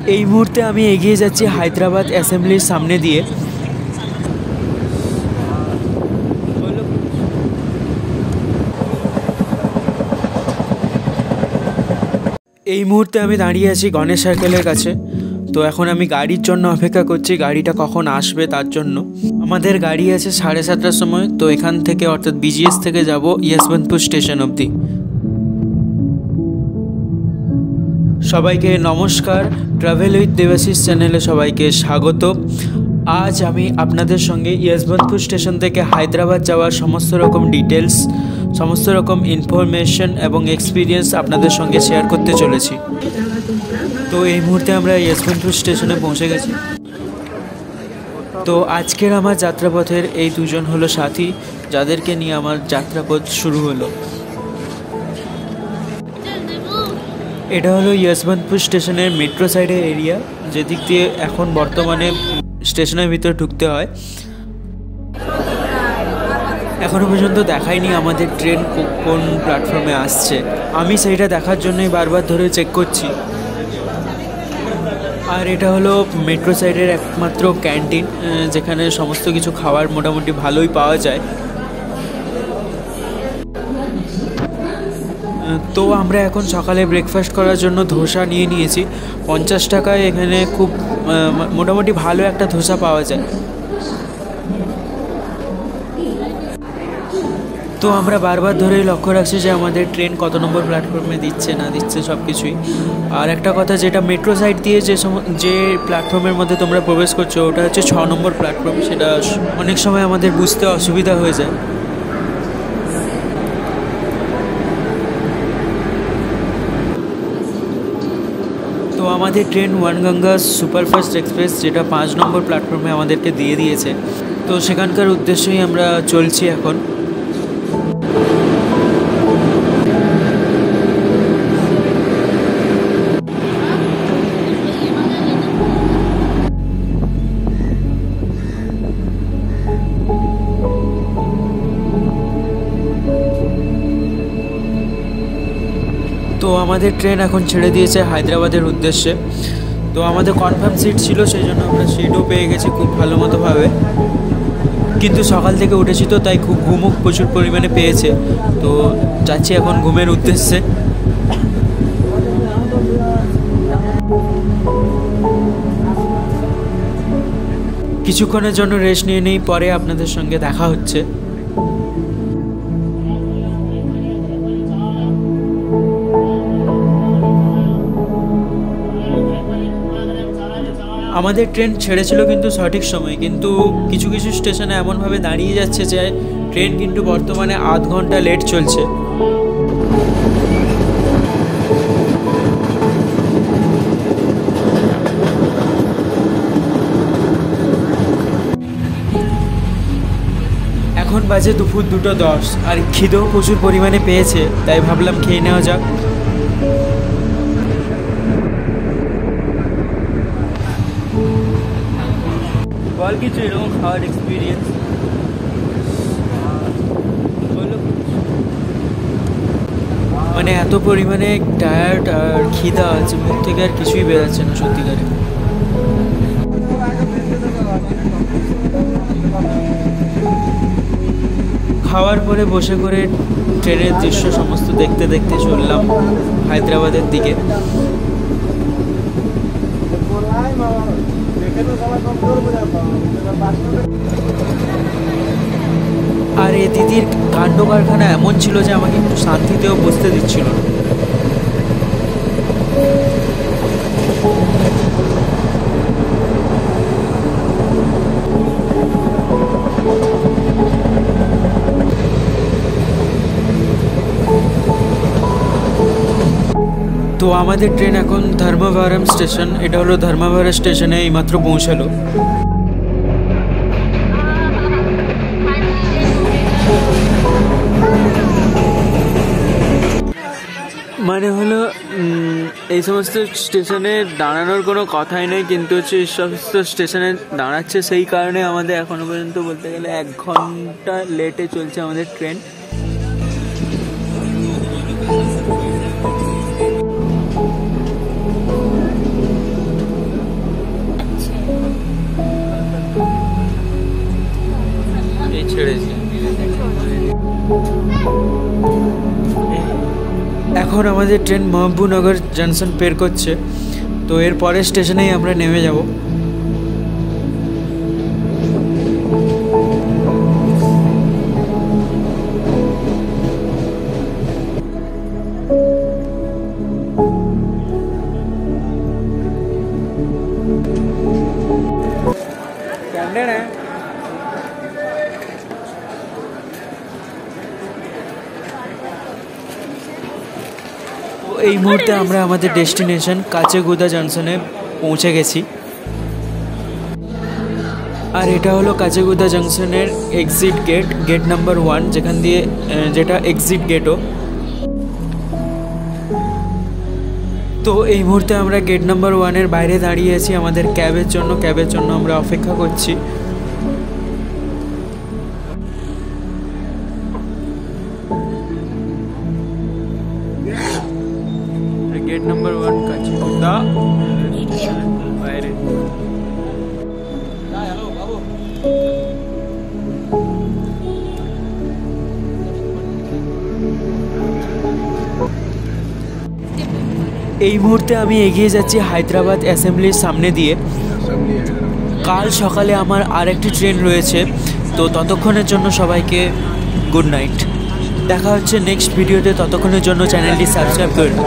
এই মুহূর্তে আমি এগিয়ে যাচ্ছি হায়দ্রাবাদ অ্যাসেম্বলির সামনে দিয়ে। এই মুহূর্তে আমি দাঁড়িয়ে আছি গণেশ সার্কেলের কাছে। তো এখন আমি গাড়ির জন্য অপেক্ষা করছি, গাড়িটা কখন আসবে তার জন্য। আমাদের গাড়ি আছে 7:30টার সময়। তো এখান থেকে অর্থাৎ বিজিএস থেকে যাব ইয়শবন্তপুর স্টেশন অবধি। সবাইকে নমস্কার, ট্রাভেল উইথ দেবাশিস চ্যানেলে সবাইকে স্বাগত। আজ আমি আপনাদের সঙ্গে ইয়শবন্তপুর স্টেশন থেকে হায়দ্রাবাদ যাওয়ার সমস্ত রকম ডিটেলস, সমস্ত রকম ইনফরমেশন এবং এক্সপিরিয়েন্স আপনাদের সঙ্গে শেয়ার করতে চলেছি। তো এই মুহূর্তে আমরা ইয়শবন্তপুর স্টেশনে পৌঁছে গেছি। তো আজকের আমার যাত্রাপথের এই দুজন হলো সাথী, যাদেরকে নিয়ে আমার যাত্রাপথ শুরু হলো। এটা হলো ইয়শবন্তপুর স্টেশনের মেট্রো সাইডের এরিয়া, যেদিক দিয়ে এখন বর্তমানে স্টেশনের ভিতরে ঢুকতে হয়। এখনও পর্যন্ত দেখায়নি আমাদের ট্রেন কোন প্ল্যাটফর্মে আসছে। আমি সেইটা দেখার জন্যই বারবার ধরে চেক করছি। আর এটা হলো মেট্রো সাইডের একমাত্র ক্যান্টিন, যেখানে সমস্ত কিছু খাবার মোটামুটি ভালোই পাওয়া যায়। তো আমরা এখন সকালে ব্রেকফাস্ট করার জন্য ধোসা নিয়ে নিয়েছি। 50 টাকায় এখানে খুব মোটামুটি ভালো একটা ধোসা পাওয়া যায়। তো আমরা বারবার ধরেই লক্ষ্য রাখছি যে আমাদের ট্রেন কত নম্বর প্ল্যাটফর্মে দিচ্ছে না দিচ্ছে সব কিছুই। আর একটা কথা, যেটা মেট্রো সাইড দিয়ে যে প্ল্যাটফর্মের মধ্যে তোমরা প্রবেশ করছো ওটা হচ্ছে 6 নম্বর প্ল্যাটফর্ম। সেটা অনেক সময় আমাদের বুঝতে অসুবিধা হয়ে যায়। তো আমাদের ট্রেন ওয়ানগঙ্গা সুপারফাস্ট এক্সপ্রেস, যেটা 5 নম্বর প্ল্যাটফর্মে আমাদেরকে দিয়ে দিয়েছে। তো সেখানকার উদ্দেশ্যেই আমরা চলছি এখন। তো আমাদের ট্রেন এখন ছেড়ে দিয়েছে হায়দ্রাবাদের উদ্দেশ্যে। তো আমাদের কনফার্ম সিট ছিল, সেই জন্য আমরা সিটও পেয়ে গেছি খুব ভালো মতোভাবে। কিন্তু সকাল থেকে উঠেছি তো, তাই খুব ঘুমও প্রচুর পরিমাণে পেয়েছে। তো যাচ্ছি এখন ঘুমের উদ্দেশ্যে। কিছুক্ষণের জন্য রেস্ট নিয়ে নেই, পরে আপনাদের সঙ্গে দেখা হচ্ছে। আমাদের ট্রেন ছেড়েছিল কিন্তু সঠিক সময়, কিন্তু কিছু কিছু স্টেশনে এমনভাবে দাঁড়িয়ে যাচ্ছে যে ট্রেন কিন্তু বর্তমানে আধ ঘন্টা লেট চলছে। এখন বাজে দুপুর 2:10, আর খিদেও প্রচুর পরিমাণে পেয়েছে, তাই ভাবলাম খেয়ে নেওয়া যাক। বল কিছু এরকম খাওয়ার এক্সপিরিয়েন্স। মানে এত পরিমাণে টায়ার্ড আর খিদা আছে, মুখ থেকে আর কিছুই বেরোচ্ছে না সত্যিকারে। খাওয়ার পরে বসে করে ট্রেনের দৃশ্য সমস্ত দেখতে দেখতে চললাম হায়দ্রাবাদের দিকে। আর এ দিদির কাণ্ড কারখানা এমন ছিল যে আমাকে একটু শান্তিতেও বসতে দিচ্ছিল না। তো আমাদের ট্রেন এখন ধর্মবরম স্টেশন, এটা হলো ধর্মবরম স্টেশনে এইমাত্র পৌঁছালো। মানে হলো এই সমস্ত স্টেশনে দাঁড়ানোর কোনো কথাই নেই, কিন্তু হচ্ছে এই সমস্ত স্টেশনে দাঁড়াচ্ছে সেই কারণে আমাদের এখনো পর্যন্ত বলতে গেলে 1 ঘন্টা লেটে চলছে আমাদের ট্রেন। এখন আমাদের ট্রেন মহবুবনগর জংশন পের করছে, তো এর পরের স্টেশনেই আমরা নেমে যাব। এই মুহূর্তে আমরা আমাদের ডেস্টিনেশন কাচেগুদা জংশনে পৌঁছে গেছি। আর এটা হলো কাচেগুদা জংশনের এক্সিট গেট, গেট নাম্বার 1, যেখান দিয়ে যেটা এক্সিট গেটও। তো এই মুহূর্তে আমরা গেট নাম্বার 1-এর বাইরে দাঁড়িয়ে আছি আমাদের ক্যাবের জন্য আমরা অপেক্ষা করছি। গেট নাম্বার 1 কাচেগুদা স্টেশনের বাইরে। এই মুহূর্তে আমি এগিয়ে যাচ্ছি হায়দ্রাবাদ অ্যাসেম্বলির সামনে দিয়ে। কাল সকালে আমার আরেকটি ট্রেন রয়েছে, তো ততক্ষণের জন্য সবাইকে গুড নাইট। দেখা হচ্ছে নেক্সট ভিডিওতে, ততক্ষণের জন্য চ্যানেলটি সাবস্ক্রাইব করুন।